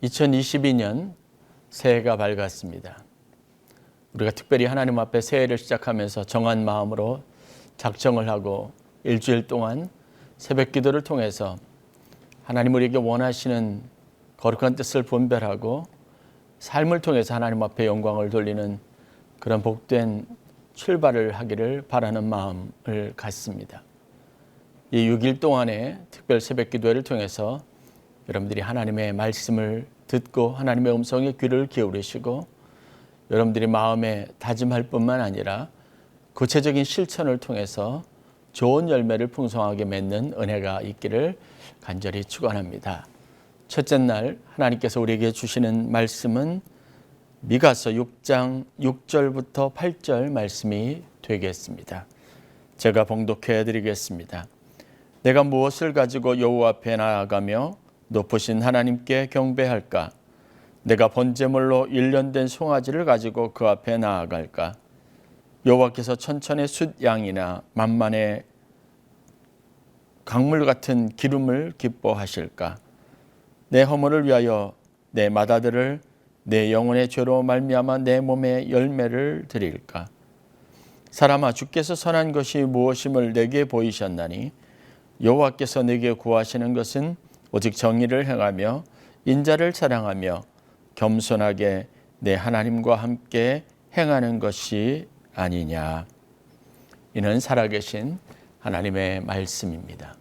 2022년 새해가 밝았습니다. 우리가 특별히 하나님 앞에 새해를 시작하면서 정한 마음으로 작정을 하고 일주일 동안 새벽 기도를 통해서 하나님 우리에게 원하시는 거룩한 뜻을 분별하고 삶을 통해서 하나님 앞에 영광을 돌리는 그런 복된 출발을 하기를 바라는 마음을 갖습니다. 이 6일 동안의 특별 새벽 기도회를 통해서 여러분들이 하나님의 말씀을 듣고 하나님의 음성에 귀를 기울이시고 여러분들이 마음에 다짐할 뿐만 아니라 구체적인 실천을 통해서 좋은 열매를 풍성하게 맺는 은혜가 있기를 간절히 축원합니다. 첫째 날 하나님께서 우리에게 주시는 말씀은 미가서 6장 6절부터 8절 말씀이 되겠습니다. 제가 봉독해 드리겠습니다. 내가 무엇을 가지고 여호와 앞에 나아가며 높으신 하나님께 경배할까? 내가 번제물로 1년 된 송아지를 가지고 그 앞에 나아갈까? 여호와께서 천천의 숫양이나 만만의 강물 같은 기름을 기뻐하실까? 내 허물을 위하여 내 맏아들을 내 영혼의 죄로 말미암아 내 몸에 열매를 드릴까? 사람아, 주께서 선한 것이 무엇임을 내게 보이셨나니 여호와께서 내게 구하시는 것은 오직 정의를 행하며 인자를 사랑하며 겸손하게 내 하나님과 함께 행하는 것이 아니냐. 이는 살아계신 하나님의 말씀입니다.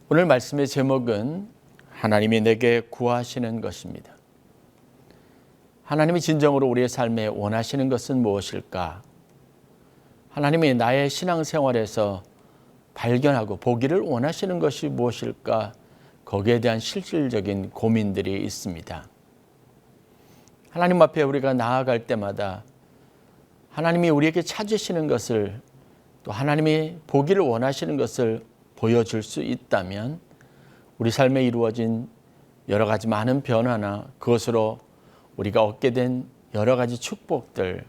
오늘 말씀의 제목은 하나님이 내게 구하시는 것입니다. 하나님이 진정으로 우리의 삶에 원하시는 것은 무엇일까? 하나님이 나의 신앙생활에서 발견하고 보기를 원하시는 것이 무엇일까? 거기에 대한 실질적인 고민들이 있습니다. 하나님 앞에 우리가 나아갈 때마다 하나님이 우리에게 찾으시는 것을 또 하나님이 보기를 원하시는 것을 보여줄 수 있다면 우리 삶에 이루어진 여러 가지 많은 변화나 그것으로 우리가 얻게 된 여러 가지 축복들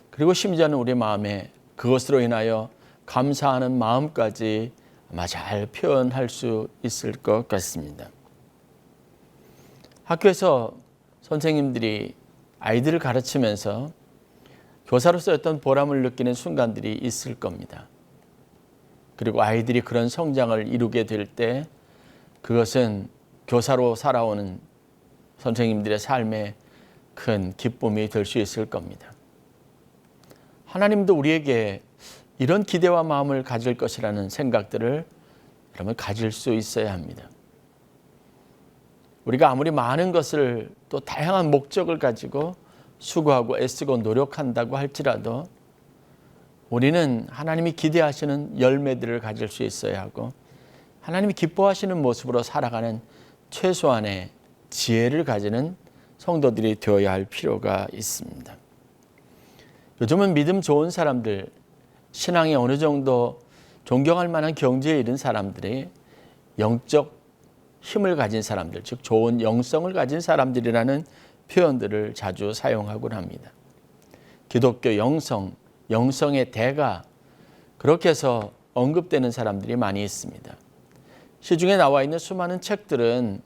그리고 심지어는 우리 마음에 그것으로 인하여 감사하는 마음까지 아마 잘 표현할 수 있을 것 같습니다. 학교에서 선생님들이 아이들을 가르치면서 교사로서 어떤 보람을 느끼는 순간들이 있을 겁니다. 그리고 아이들이 그런 성장을 이루게 될 때 그것은 교사로 살아오는 선생님들의 삶에 큰 기쁨이 될 수 있을 겁니다. 하나님도 우리에게 이런 기대와 마음을 가질 것이라는 생각들을 여러분 가질 수 있어야 합니다. 우리가 아무리 많은 것을 또 다양한 목적을 가지고 수고하고 애쓰고 노력한다고 할지라도 우리는 하나님이 기대하시는 열매들을 가질 수 있어야 하고 하나님이 기뻐하시는 모습으로 살아가는 최소한의 지혜를 가지는 성도들이 되어야 할 필요가 있습니다. 요즘은 믿음 좋은 사람들, 신앙이 어느 정도 존경할 만한 경지에 이른 사람들이 영적 힘을 가진 사람들, 즉 좋은 영성을 가진 사람들이라는 표현들을 자주 사용하곤 합니다. 기독교 영성, 영성의 대가 그렇게 해서 언급되는 사람들이 많이 있습니다. 시중에 나와 있는 수많은 책들은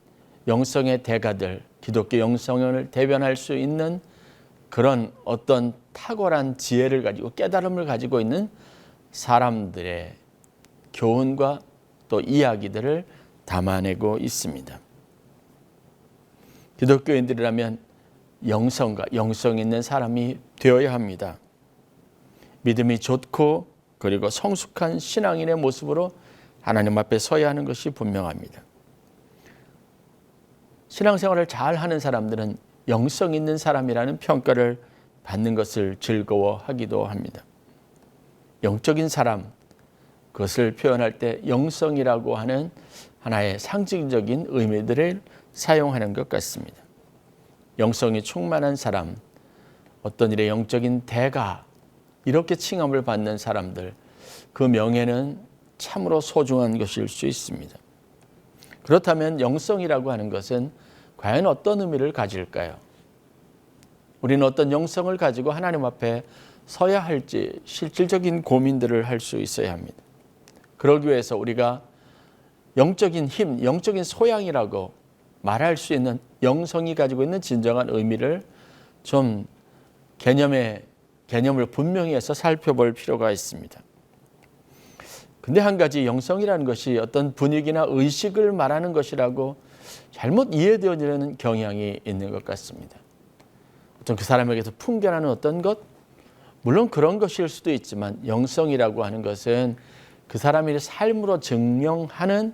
영성의 대가들, 기독교 영성을 대변할 수 있는 그런 어떤 탁월한 지혜를 가지고 깨달음을 가지고 있는 사람들의 교훈과 또 이야기들을 담아내고 있습니다. 기독교인들이라면 영성과 영성 있는 사람이 되어야 합니다. 믿음이 좋고 그리고 성숙한 신앙인의 모습으로 하나님 앞에 서야 하는 것이 분명합니다. 신앙생활을 잘 하는 사람들은 영성 있는 사람이라는 평가를 받는 것을 즐거워하기도 합니다. 영적인 사람, 그것을 표현할 때 영성이라고 하는 하나의 상징적인 의미들을 사용하는 것 같습니다. 영성이 충만한 사람, 어떤 일의 영적인 대가, 이렇게 칭함을 받는 사람들, 그 명예는 참으로 소중한 것일 수 있습니다. 그렇다면 영성이라고 하는 것은 과연 어떤 의미를 가질까요? 우리는 어떤 영성을 가지고 하나님 앞에 서야 할지 실질적인 고민들을 할 수 있어야 합니다. 그러기 위해서 우리가 영적인 힘, 영적인 소양이라고 말할 수 있는 영성이 가지고 있는 진정한 의미를 좀 개념을 분명히 해서 살펴볼 필요가 있습니다. 근데 한 가지 영성이라는 것이 어떤 분위기나 의식을 말하는 것이라고 잘못 이해되어지는 경향이 있는 것 같습니다. 어떤 그 사람에게서 풍겨나는 어떤 것, 물론 그런 것일 수도 있지만 영성이라고 하는 것은 그 사람의 삶으로 증명하는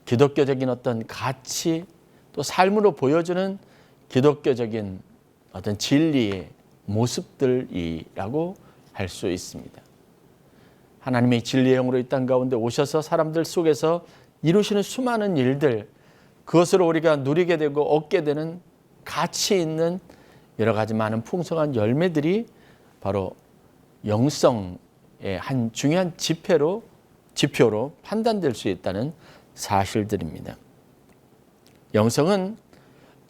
기독교적인 어떤 가치, 또 삶으로 보여주는 기독교적인 어떤 진리의 모습들이라고 할 수 있습니다. 하나님의 진리의 영으로 이 땅 가운데 오셔서 사람들 속에서 이루시는 수많은 일들, 그것으로 우리가 누리게 되고 얻게 되는 가치 있는 여러 가지 많은 풍성한 열매들이 바로 영성의 한 중요한 지표로 판단될 수 있다는 사실들입니다. 영성은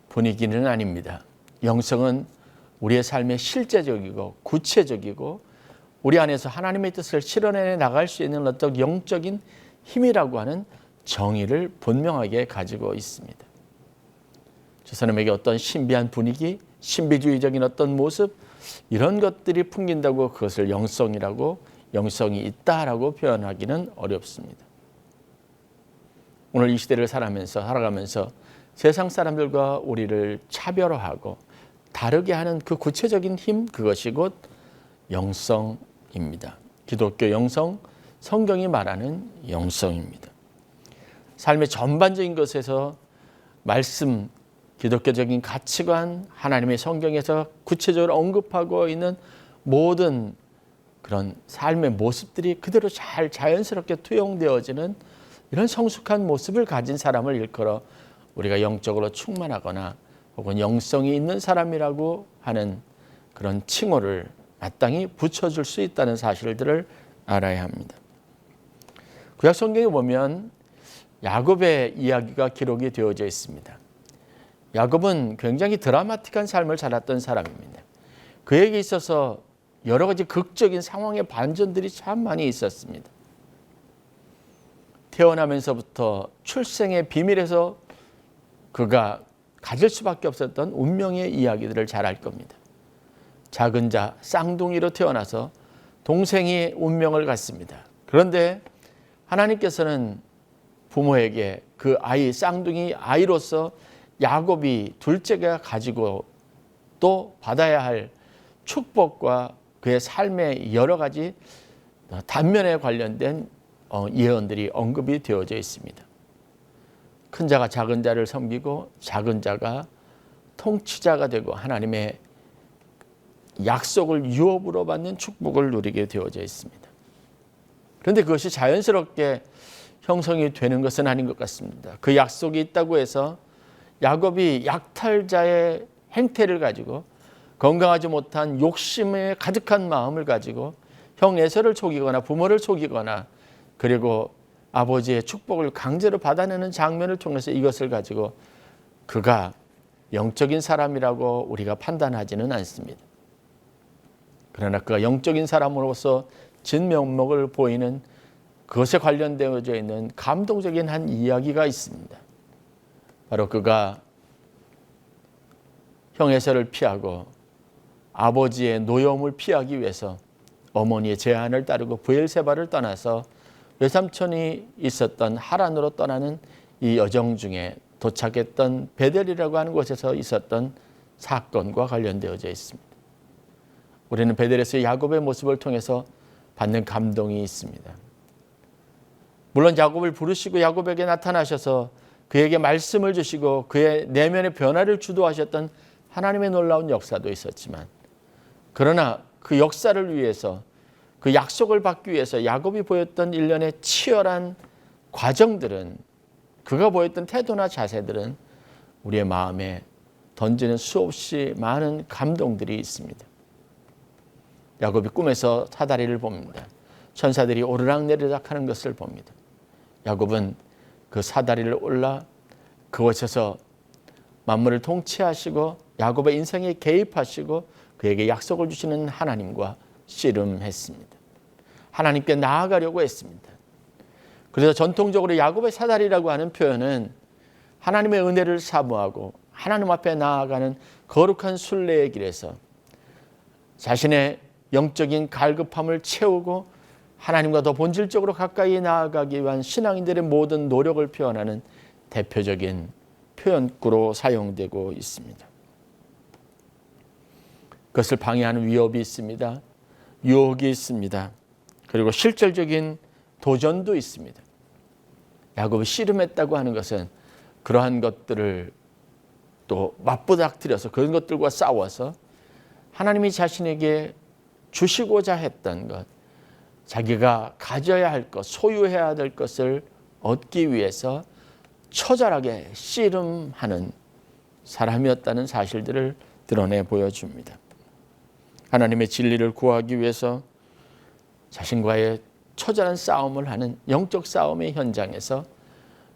분위기는 아닙니다. 영성은 우리의 삶의 실제적이고 구체적이고 우리 안에서 하나님의 뜻을 실현해 나갈 수 있는 어떤 영적인 힘이라고 하는 정의를 분명하게 가지고 있습니다. 저 사람에게 어떤 신비한 분위기, 신비주의적인 어떤 모습, 이런 것들이 풍긴다고 그것을 영성이 있다라고 표현하기는 어렵습니다. 오늘 이 시대를 살아가면서 세상 사람들과 우리를 차별화하고 다르게 하는 그 구체적인 힘, 그것이 곧 영성입니다. 기독교 영성, 성경이 말하는 영성입니다. 삶의 전반적인 것에서 말씀, 기독교적인 가치관, 하나님의 성경에서 구체적으로 언급하고 있는 모든 그런 삶의 모습들이 그대로 잘 자연스럽게 투영되어지는 이런 성숙한 모습을 가진 사람을 일컬어 우리가 영적으로 충만하거나 혹은 영성이 있는 사람이라고 하는 그런 칭호를 마땅히 붙여줄 수 있다는 사실들을 알아야 합니다. 구약 성경에 보면 야곱의 이야기가 기록이 되어져 있습니다. 야곱은 굉장히 드라마틱한 삶을 살았던 사람입니다. 그에게 있어서 여러 가지 극적인 상황의 반전들이 참 많이 있었습니다. 태어나면서부터 출생의 비밀에서 그가 가질 수밖에 없었던 운명의 이야기들을 잘 알 겁니다. 작은 자 쌍둥이로 태어나서 동생이 운명을 갖습니다. 그런데 하나님께서는 부모에게 그 아이, 쌍둥이 아이로서 야곱이 둘째가 가지고 또 받아야 할 축복과 그의 삶의 여러 가지 단면에 관련된 예언들이 언급이 되어져 있습니다. 큰 자가 작은 자를 섬기고 작은 자가 통치자가 되고 하나님의 약속을 유업으로 받는 축복을 누리게 되어져 있습니다. 그런데 그것이 자연스럽게 형성이 되는 것은 아닌 것 같습니다. 그 약속이 있다고 해서 야곱이 약탈자의 행태를 가지고 건강하지 못한 욕심에 가득한 마음을 가지고 형 에서를 속이거나 부모를 속이거나 그리고 아버지의 축복을 강제로 받아내는 장면을 통해서 이것을 가지고 그가 영적인 사람이라고 우리가 판단하지는 않습니다. 그러나 그가 영적인 사람으로서 진면목을 보이는 그것에 관련되어져 있는 감동적인 한 이야기가 있습니다. 바로 그가 형 에서를 피하고 아버지의 노여움을 피하기 위해서 어머니의 제안을 따르고 브엘세바를 떠나서 외삼촌이 있었던 하란으로 떠나는 이 여정 중에 도착했던 베델이라고 하는 곳에서 있었던 사건과 관련되어져 있습니다. 우리는 베델에서 야곱의 모습을 통해서 받는 감동이 있습니다. 물론 야곱을 부르시고 야곱에게 나타나셔서 그에게 말씀을 주시고 그의 내면의 변화를 주도하셨던 하나님의 놀라운 역사도 있었지만 그러나 그 역사를 위해서 그 약속을 받기 위해서 야곱이 보였던 일련의 치열한 과정들은 그가 보였던 태도나 자세들은 우리의 마음에 던지는 수없이 많은 감동들이 있습니다. 야곱이 꿈에서 사다리를 봅니다. 천사들이 오르락내리락 하는 것을 봅니다. 야곱은 그 사다리를 올라 그곳에서 만물을 통치하시고 야곱의 인생에 개입하시고 그에게 약속을 주시는 하나님과 씨름했습니다. 하나님께 나아가려고 했습니다. 그래서 전통적으로 야곱의 사다리라고 하는 표현은 하나님의 은혜를 사모하고 하나님 앞에 나아가는 거룩한 순례의 길에서 자신의 영적인 갈급함을 채우고 하나님과 더 본질적으로 가까이 나아가기 위한 신앙인들의 모든 노력을 표현하는 대표적인 표현구로 사용되고 있습니다. 그것을 방해하는 위협이 있습니다. 유혹이 있습니다. 그리고 실질적인 도전도 있습니다. 야곱이 씨름했다고 하는 것은 그러한 것들을 또 맞부닥뜨려서 그런 것들과 싸워서 하나님이 자신에게 주시고자 했던 것, 자기가 가져야 할 것, 소유해야 될 것을 얻기 위해서 처절하게 씨름하는 사람이었다는 사실들을 드러내 보여줍니다. 하나님의 진리를 구하기 위해서 자신과의 처절한 싸움을 하는 영적 싸움의 현장에서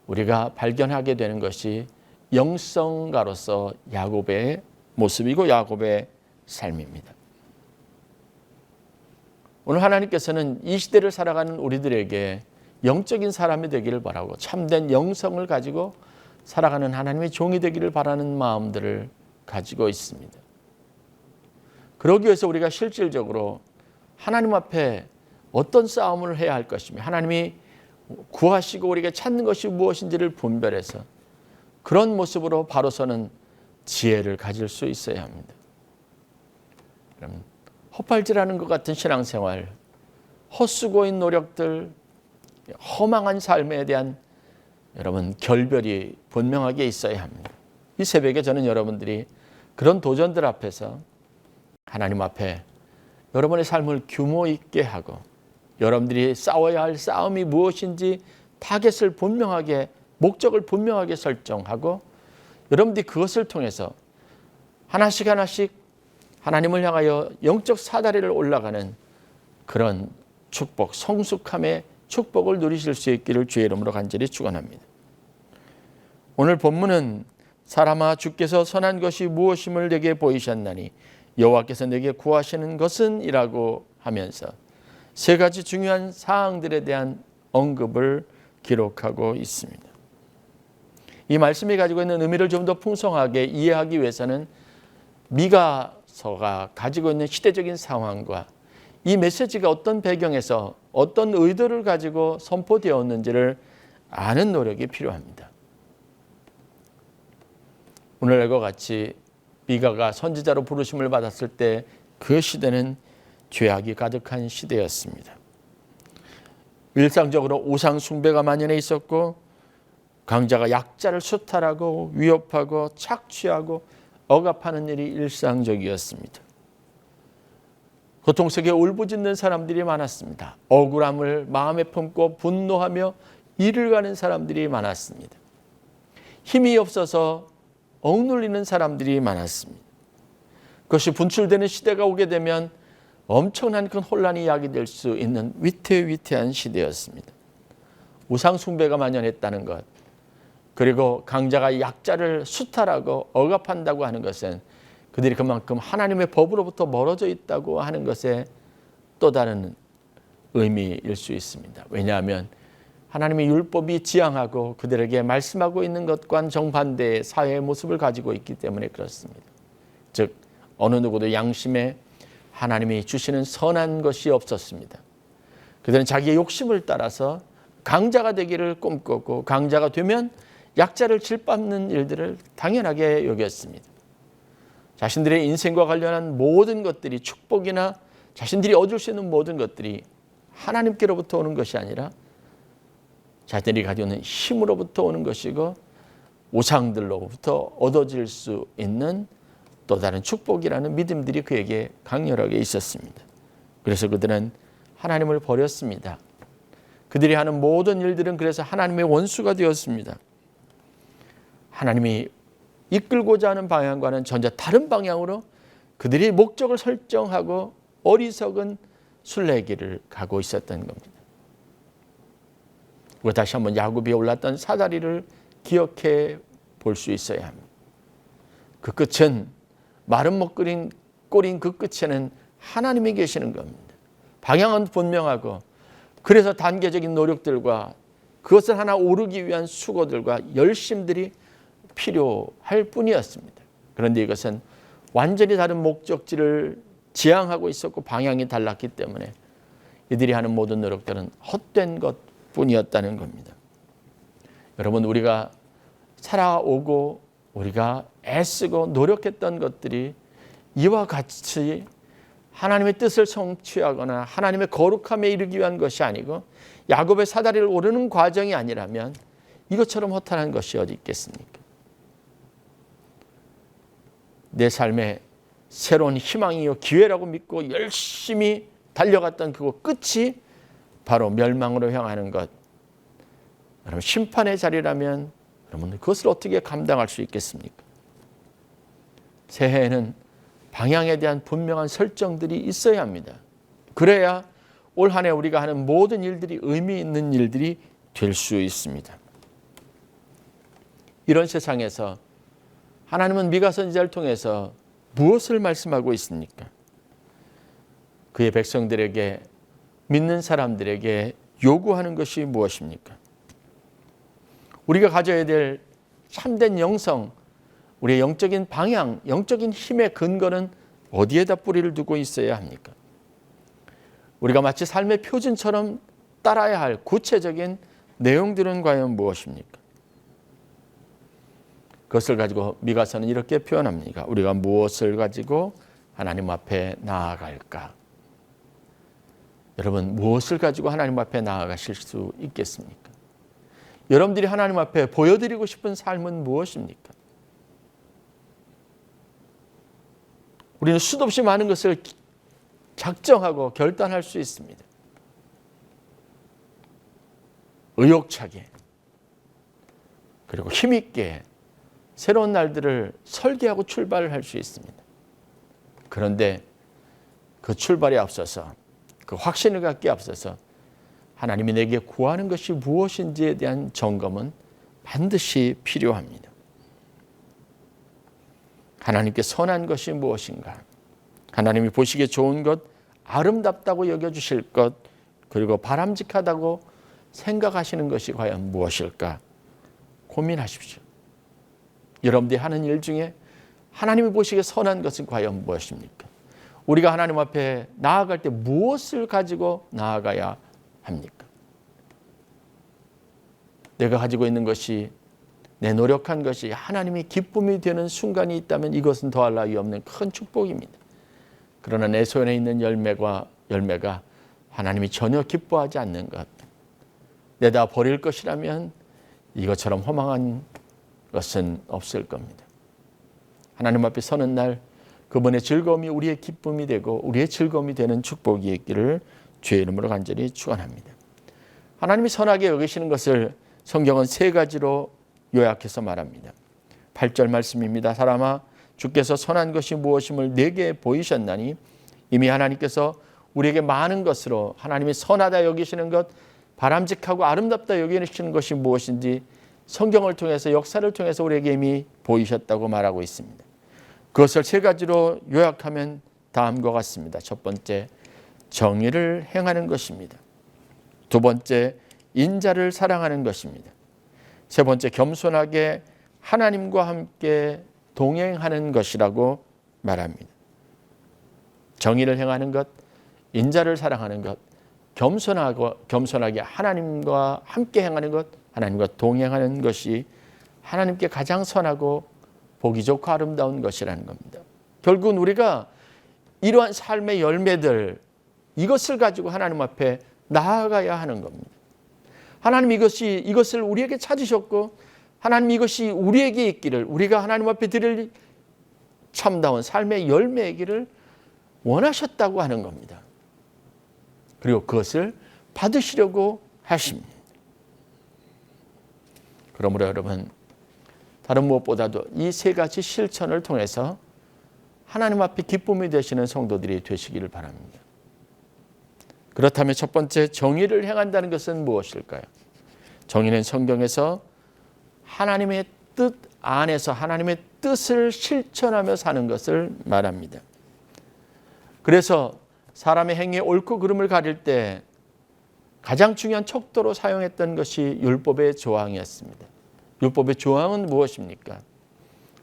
우리가 발견하게 되는 것이 영성가로서 야곱의 모습이고 야곱의 삶입니다. 오늘 하나님께서는 이 시대를 살아가는 우리들에게 영적인 사람이 되기를 바라고 참된 영성을 가지고 살아가는 하나님의 종이 되기를 바라는 마음들을 가지고 있습니다. 그러기 위해서 우리가 실질적으로 하나님 앞에 어떤 싸움을 해야 할 것이며 하나님이 구하시고 우리가 찾는 것이 무엇인지를 분별해서 그런 모습으로 바로 서는 지혜를 가질 수 있어야 합니다. 그럼 헛발질하는 것 같은 신앙생활, 헛수고인 노력들, 허망한 삶에 대한 여러분 결별이 분명하게 있어야 합니다. 이 새벽에 저는 여러분들이 그런 도전들 앞에서 하나님 앞에 여러분의 삶을 규모 있게 하고 여러분들이 싸워야 할 싸움이 무엇인지 타겟을 분명하게 목적을 분명하게 설정하고 여러분들이 그것을 통해서 하나씩 하나씩 하나님을 향하여 영적 사다리를 올라가는 그런 축복, 성숙함의 축복을 누리실 수 있기를 주의 이름으로 간절히 축원합니다. 오늘 본문은 사람아 주께서 선한 것이 무엇임을 내게 보이셨나니 여호와께서 내게 구하시는 것은 이라고 하면서 세 가지 중요한 사항들에 대한 언급을 기록하고 있습니다. 이 말씀이 가지고 있는 의미를 좀 더 풍성하게 이해하기 위해서는 미가서가 가지고 있는 시대적인 상황과 이 메시지가 어떤 배경에서 어떤 의도를 가지고 선포되었는지를 아는 노력이 필요합니다. 오늘과 같이 미가가 선지자로 부르심을 받았을 때 그 시대는 죄악이 가득한 시대였습니다. 일상적으로 우상 숭배가 만연해 있었고 강자가 약자를 수탈하고 위협하고 착취하고 억압하는 일이 일상적이었습니다. 고통 속에 울부짖는 사람들이 많았습니다. 억울함을 마음에 품고 분노하며 일을 가는 사람들이 많았습니다. 힘이 없어서 억눌리는 사람들이 많았습니다. 그것이 분출되는 시대가 오게 되면 엄청난 큰 혼란이 야기될 수 있는 위태위태한 시대였습니다. 우상 숭배가 만연했다는 것, 그리고 강자가 약자를 수탈하고 억압한다고 하는 것은 그들이 그만큼 하나님의 법으로부터 멀어져 있다고 하는 것에 또 다른 의미일 수 있습니다. 왜냐하면 하나님의 율법이 지향하고 그들에게 말씀하고 있는 것과는 정반대의 사회의 모습을 가지고 있기 때문에 그렇습니다. 즉 어느 누구도 양심에 하나님이 주시는 선한 것이 없었습니다. 그들은 자기의 욕심을 따라서 강자가 되기를 꿈꿨고 강자가 되면 약자를 질밟는 일들을 당연하게 여겼습니다. 자신들의 인생과 관련한 모든 것들이 축복이나 자신들이 얻을 수 있는 모든 것들이 하나님께로부터 오는 것이 아니라 자신들이 가지고 있는 힘으로부터 오는 것이고 우상들로부터 얻어질 수 있는 또 다른 축복이라는 믿음들이 그에게 강렬하게 있었습니다. 그래서 그들은 하나님을 버렸습니다. 그들이 하는 모든 일들은 그래서 하나님의 원수가 되었습니다. 하나님이 이끌고자 하는 방향과는 전혀 다른 방향으로 그들이 목적을 설정하고 어리석은 순례길을 가고 있었던 겁니다. 그리고 다시 한번 야곱이 올랐던 사다리를 기억해 볼 수 있어야 합니다. 그 끝은 마른 먹거린 꼴인 그 끝에는 하나님이 계시는 겁니다. 방향은 분명하고 그래서 단계적인 노력들과 그것을 하나 오르기 위한 수고들과 열심들이 필요할 뿐이었습니다. 그런데 이것은 완전히 다른 목적지를 지향하고 있었고 방향이 달랐기 때문에 이들이 하는 모든 노력들은 헛된 것뿐이었다는 겁니다. 여러분, 우리가 살아오고 우리가 애쓰고 노력했던 것들이 이와 같이 하나님의 뜻을 성취하거나 하나님의 거룩함에 이르기 위한 것이 아니고 야곱의 사다리를 오르는 과정이 아니라면 이것처럼 허탄한 것이 어디 있겠습니까? 내 삶에 새로운 희망이요 기회라고 믿고 열심히 달려갔던 그 끝이 바로 멸망으로 향하는 것. 여러분, 심판의 자리라면 여러분 그것을 어떻게 감당할 수 있겠습니까? 새해에는 방향에 대한 분명한 설정들이 있어야 합니다. 그래야 올 한 해 우리가 하는 모든 일들이 의미 있는 일들이 될 수 있습니다. 이런 세상에서 하나님은 미가 선지자를 통해서 무엇을 말씀하고 있습니까? 그의 백성들에게, 믿는 사람들에게 요구하는 것이 무엇입니까? 우리가 가져야 될 참된 영성, 우리의 영적인 방향, 영적인 힘의 근거는 어디에다 뿌리를 두고 있어야 합니까? 우리가 마치 삶의 표준처럼 따라야 할 구체적인 내용들은 과연 무엇입니까? 그것을 가지고 미가서는 이렇게 표현합니다. 우리가 무엇을 가지고 하나님 앞에 나아갈까? 여러분, 무엇을 가지고 하나님 앞에 나아가실 수 있겠습니까? 여러분들이 하나님 앞에 보여드리고 싶은 삶은 무엇입니까? 우리는 수도 없이 많은 것을 작정하고 결단할 수 있습니다. 의욕차게 그리고 힘있게 새로운 날들을 설계하고 출발을 할 수 있습니다. 그런데 그 출발에 앞서서, 그 확신을 갖기에 앞서서 하나님이 내게 구하는 것이 무엇인지에 대한 점검은 반드시 필요합니다. 하나님께 선한 것이 무엇인가? 하나님이 보시기에 좋은 것, 아름답다고 여겨주실 것, 그리고 바람직하다고 생각하시는 것이 과연 무엇일까? 고민하십시오. 여러분들이 하는 일 중에 하나님이 보시기에 선한 것은 과연 무엇입니까? 우리가 하나님 앞에 나아갈 때 무엇을 가지고 나아가야 합니까? 내가 가지고 있는 것이, 내 노력한 것이 하나님이 기쁨이 되는 순간이 있다면 이것은 더할 나위 없는 큰 축복입니다. 그러나 내 손에 있는 열매가 하나님이 전혀 기뻐하지 않는 것, 내다 버릴 것이라면 이것처럼 허망한 것은 없을 겁니다. 하나님 앞에 서는 날 그분의 즐거움이 우리의 기쁨이 되고 우리의 즐거움이 되는 축복이 있기를 주의 이름으로 간절히 축원합니다. 하나님이 선하게 여기시는 것을 성경은 세 가지로 요약해서 말합니다. 8절 말씀입니다. 사람아, 주께서 선한 것이 무엇임을 내게 보이셨나니, 이미 하나님께서 우리에게 많은 것으로 하나님이 선하다 여기시는 것, 바람직하고 아름답다 여기시는 것이 무엇인지 성경을 통해서, 역사를 통해서 우리에게 이미 보이셨다고 말하고 있습니다. 그것을 세 가지로 요약하면 다음과 같습니다. 첫 번째, 정의를 행하는 것입니다. 두 번째, 인자를 사랑하는 것입니다. 세 번째, 겸손하게 하나님과 함께 동행하는 것이라고 말합니다. 정의를 행하는 것, 인자를 사랑하는 것, 겸손하게 하나님과 함께 행하는 것, 하나님과 동행하는 것이 하나님께 가장 선하고 보기 좋고 아름다운 것이라는 겁니다. 결국은 우리가 이러한 삶의 열매들, 이것을 가지고 하나님 앞에 나아가야 하는 겁니다. 하나님 이것을 우리에게 찾으셨고, 하나님 이것이 우리에게 있기를, 우리가 하나님 앞에 드릴 참다운 삶의 열매이기를 원하셨다고 하는 겁니다. 그리고 그것을 받으시려고 하십니다. 그러므로 여러분, 다른 무엇보다도 이 세 가지 실천을 통해서 하나님 앞에 기쁨이 되시는 성도들이 되시기를 바랍니다. 그렇다면 첫 번째, 정의를 행한다는 것은 무엇일까요? 정의는 성경에서 하나님의 뜻 안에서 하나님의 뜻을 실천하며 사는 것을 말합니다. 그래서 사람의 행위의 옳고 그름을 가릴 때 가장 중요한 척도로 사용했던 것이 율법의 조항이었습니다. 율법의 조항은 무엇입니까?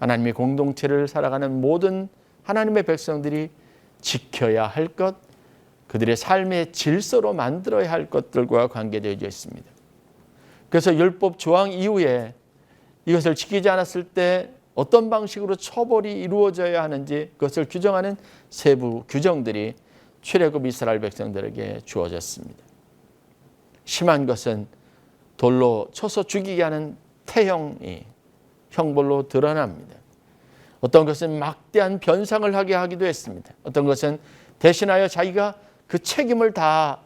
하나님의 공동체를 살아가는 모든 하나님의 백성들이 지켜야 할 것, 그들의 삶의 질서로 만들어야 할 것들과 관계되어 있습니다. 그래서 율법 조항 이후에 이것을 지키지 않았을 때 어떤 방식으로 처벌이 이루어져야 하는지 그것을 규정하는 세부 규정들이 출애굽 이스라엘 백성들에게 주어졌습니다. 심한 것은 돌로 쳐서 죽이게 하는 태형이 형벌로 드러납니다. 어떤 것은 막대한 변상을 하게 하기도 했습니다. 어떤 것은 대신하여 자기가 그 책임을 다,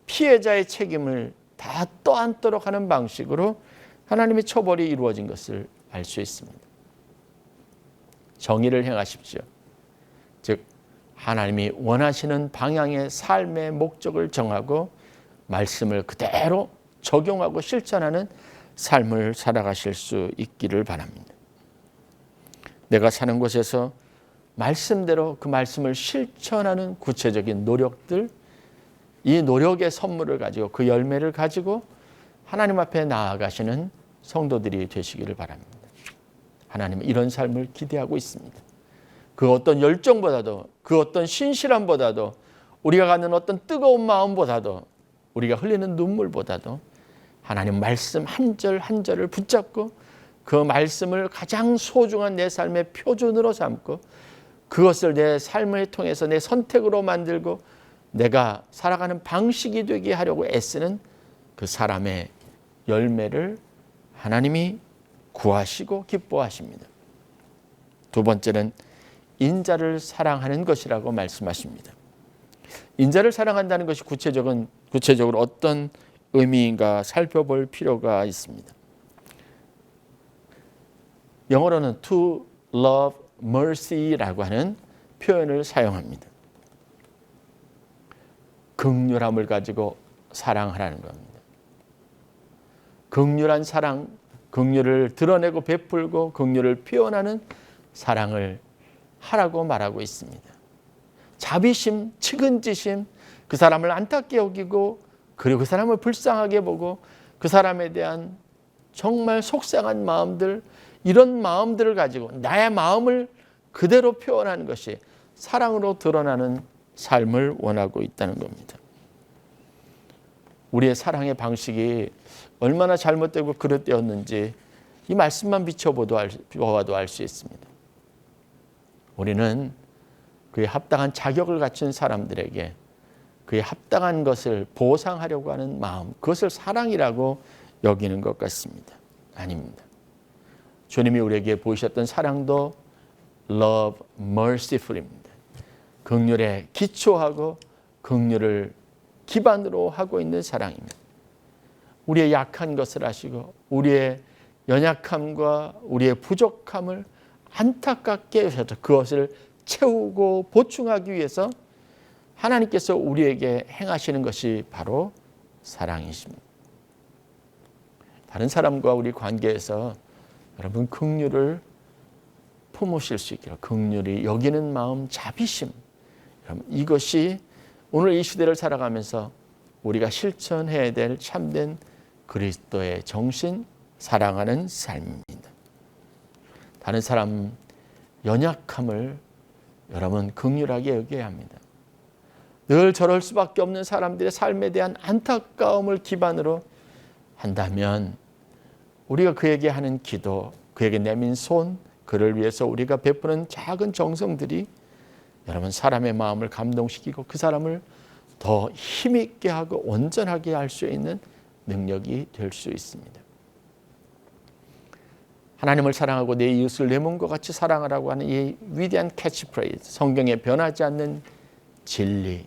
피해자의 책임을 다 떠안도록 하는 방식으로 하나님의 처벌이 이루어진 것을 알 수 있습니다. 정의를 행하십시오. 즉 하나님이 원하시는 방향의 삶의 목적을 정하고 말씀을 그대로 적용하고 실천하는 삶을 살아가실 수 있기를 바랍니다. 내가 사는 곳에서 말씀대로 그 말씀을 실천하는 구체적인 노력들, 이 노력의 선물을 가지고 그 열매를 가지고 하나님 앞에 나아가시는 성도들이 되시기를 바랍니다. 하나님은 이런 삶을 기대하고 있습니다. 그 어떤 열정보다도, 그 어떤 신실함보다도, 우리가 갖는 어떤 뜨거운 마음보다도, 우리가 흘리는 눈물보다도 하나님 말씀 한 절 한 절을 붙잡고 그 말씀을 가장 소중한 내 삶의 표준으로 삼고 그것을 내 삶을 통해서 내 선택으로 만들고 내가 살아가는 방식이 되게 하려고 애쓰는 그 사람의 열매를 하나님이 구하시고 기뻐하십니다. 두 번째는 인자를 사랑하는 것이라고 말씀하십니다. 인자를 사랑한다는 것이 구체적으로 어떤 의미인가 살펴볼 필요가 있습니다. 영어로는 to love mercy라고 하는 표현을 사용합니다. 긍휼함을 가지고 사랑하라는 겁니다. 긍휼한 사랑, 긍휼을 드러내고 베풀고 긍휼을 표현하는 사랑을 하라고 말하고 있습니다. 자비심, 측은지심, 그 사람을 안타깝게 여기고 그리고 그 사람을 불쌍하게 보고 그 사람에 대한 정말 속상한 마음들, 이런 마음들을 가지고 나의 마음을 그대로 표현하는 것이 사랑으로 드러나는 삶을 원하고 있다는 겁니다. 우리의 사랑의 방식이 얼마나 잘못되고 그릇되었는지 이 말씀만 비춰보아도 알 수 있습니다. 우리는 그에 합당한 자격을 갖춘 사람들에게 그에 합당한 것을 보상하려고 하는 마음, 그것을 사랑이라고 여기는 것 같습니다. 아닙니다. 주님이 우리에게 보이셨던 사랑도 love merciful입니다. 긍휼에 기초하고 긍휼을 기반으로 하고 있는 사랑입니다. 우리의 약한 것을 아시고 우리의 연약함과 우리의 부족함을 안타깝게 여셔서 그것을 채우고 보충하기 위해서 하나님께서 우리에게 행하시는 것이 바로 사랑이십니다. 다른 사람과 우리 관계에서 여러분 긍휼을 품으실 수 있기를, 긍휼이 여기는 마음, 자비심, 여러분 이것이 오늘 이 시대를 살아가면서 우리가 실천해야 될 참된 그리스도의 정신, 사랑하는 삶입니다. 다른 사람 연약함을 여러분 긍휼하게 여겨야 합니다. 늘 저럴 수밖에 없는 사람들의 삶에 대한 안타까움을 기반으로 한다면 우리가 그에게 하는 기도, 그에게 내민 손, 그를 위해서 우리가 베푸는 작은 정성들이 여러분 사람의 마음을 감동시키고 그 사람을 더 힘있게 하고 온전하게 할 수 있는 능력이 될 수 있습니다. 하나님을 사랑하고 내 이웃을 내 몸과 같이 사랑하라고 하는 이 위대한 캐치프레이즈, 성경에 변하지 않는 진리,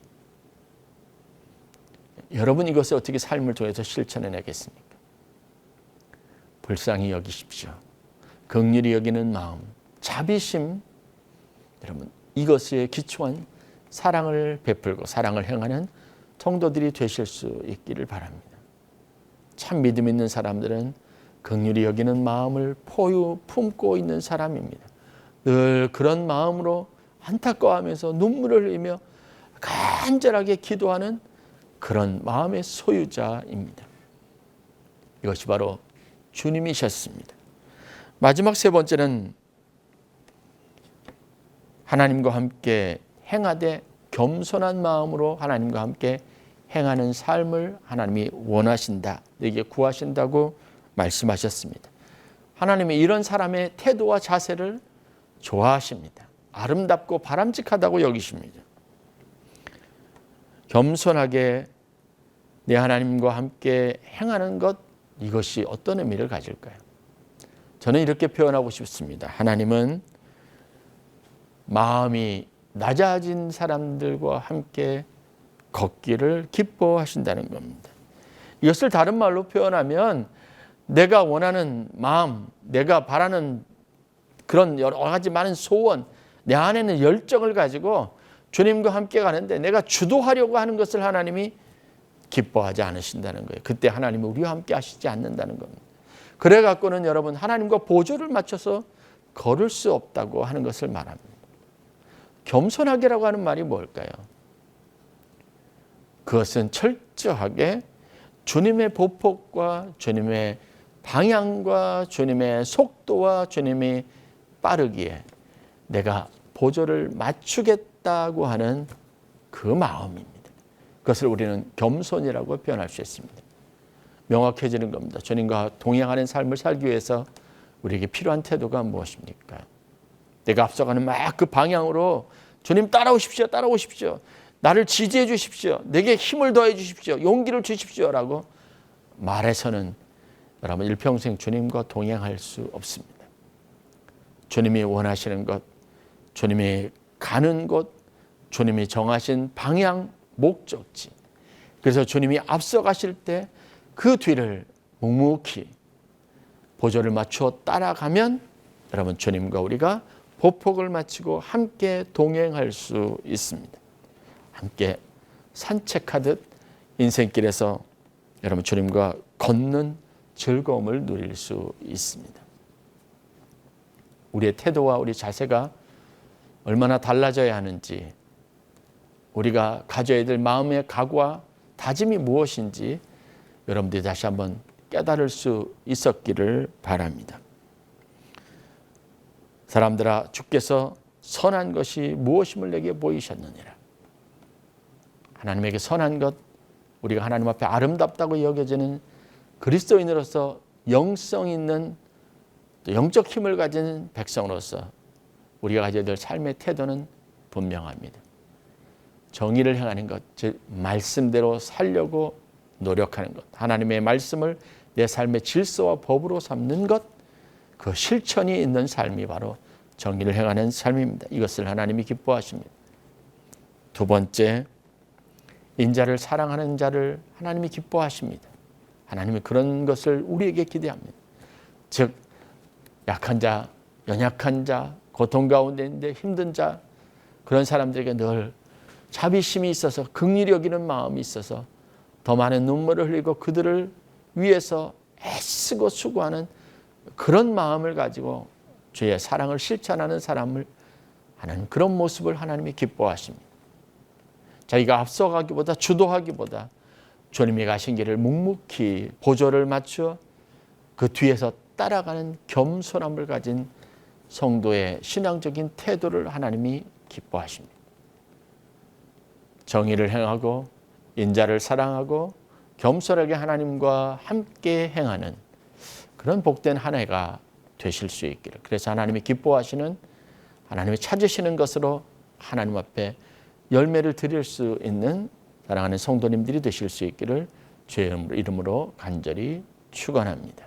여러분 이것을 어떻게 삶을 통해서 실천해내겠습니까? 불쌍히 여기십시오. 긍휼히 여기는 마음, 자비심, 여러분 이것에 기초한 사랑을 베풀고 사랑을 행하는 성도들이 되실 수 있기를 바랍니다. 참 믿음 있는 사람들은 긍휼히 여기는 마음을 품고 있는 사람입니다. 늘 그런 마음으로 안타까워하면서 눈물을 흘리며 간절하게 기도하는 그런 마음의 소유자입니다. 이것이 바로 주님이셨습니다. 마지막 세 번째는 하나님과 함께 행하되 겸손한 마음으로 하나님과 함께 행하는 삶을 하나님이 원하신다, 내게 구하신다고 말씀하셨습니다. 하나님이 이런 사람의 태도와 자세를 좋아하십니다. 아름답고 바람직하다고 여기십니다. 겸손하게 내 하나님과 함께 행하는 것, 이것이 어떤 의미를 가질까요? 저는 이렇게 표현하고 싶습니다. 하나님은 마음이 낮아진 사람들과 함께 걷기를 기뻐하신다는 겁니다. 이것을 다른 말로 표현하면 내가 원하는 마음, 내가 바라는 그런 여러 가지 많은 소원, 내 안에는 열정을 가지고 주님과 함께 가는데 내가 주도하려고 하는 것을 하나님이 기뻐하지 않으신다는 거예요. 그때 하나님은 우리와 함께 하시지 않는다는 겁니다. 그래 갖고는 여러분 하나님과 보조를 맞춰서 걸을 수 없다고 하는 것을 말합니다. 겸손하게라고 하는 말이 뭘까요? 그것은 철저하게 주님의 보폭과 주님의 방향과 주님의 속도와 주님이 빠르기에 내가 보조를 맞추겠다고 하는 그 마음입니다. 그것을 우리는 겸손이라고 표현할 수 있습니다. 명확해지는 겁니다. 주님과 동행하는 삶을 살기 위해서 우리에게 필요한 태도가 무엇입니까? 내가 앞서가는 막 그 방향으로 주님 따라오십시오, 따라오십시오. 나를 지지해 주십시오. 내게 힘을 더해 주십시오. 용기를 주십시오. 라고 말해서는 여러분 일평생 주님과 동행할 수 없습니다. 주님이 원하시는 것, 주님이 가는 곳, 주님이 정하신 방향, 목적지. 그래서 주님이 앞서가실 때 그 뒤를 묵묵히 보조를 맞추어 따라가면 여러분 주님과 우리가 보폭을 마치고 함께 동행할 수 있습니다. 함께 산책하듯 인생길에서 여러분 주님과 걷는 즐거움을 누릴 수 있습니다. 우리의 태도와 우리 자세가 얼마나 달라져야 하는지, 우리가 가져야 될 마음의 각오와 다짐이 무엇인지 여러분들이 다시 한번 깨달을 수 있었기를 바랍니다. 사람들아, 주께서 선한 것이 무엇임을 내게 보이셨느니라. 하나님에게 선한 것, 우리가 하나님 앞에 아름답다고 여겨지는 그리스도인으로서 영성 있는 또 영적 힘을 가진 백성으로서 우리가 가져야 될 삶의 태도는 분명합니다. 정의를 행하는 것, 즉 말씀대로 살려고 노력하는 것, 하나님의 말씀을 내 삶의 질서와 법으로 삼는 것, 그 실천이 있는 삶이 바로 정의를 행하는 삶입니다. 이것을 하나님이 기뻐하십니다. 두 번째, 인자를 사랑하는 자를 하나님이 기뻐하십니다. 하나님이 그런 것을 우리에게 기대합니다. 즉 약한 자, 연약한 자, 고통 가운데 있는데 힘든 자, 그런 사람들에게 늘 자비심이 있어서 긍휼히 여기는 마음이 있어서 더 많은 눈물을 흘리고 그들을 위해서 애쓰고 수고하는 그런 마음을 가지고 주의 사랑을 실천하는 사람을 하나님, 그런 모습을 하나님이 기뻐하십니다. 자기가 앞서가기보다 주도하기보다 주님이 가신 길을 묵묵히 보조를 맞추어 그 뒤에서 따라가는 겸손함을 가진 성도의 신앙적인 태도를 하나님이 기뻐하십니다. 정의를 행하고 인자를 사랑하고 겸손하게 하나님과 함께 행하는 그런 복된 한 해가 되실 수 있기를. 그래서 하나님이 기뻐하시는, 하나님이 찾으시는 것으로 하나님 앞에 열매를 드릴 수 있는 사랑하는 성도님들이 되실 수 있기를 주의 이름으로 간절히 축원합니다.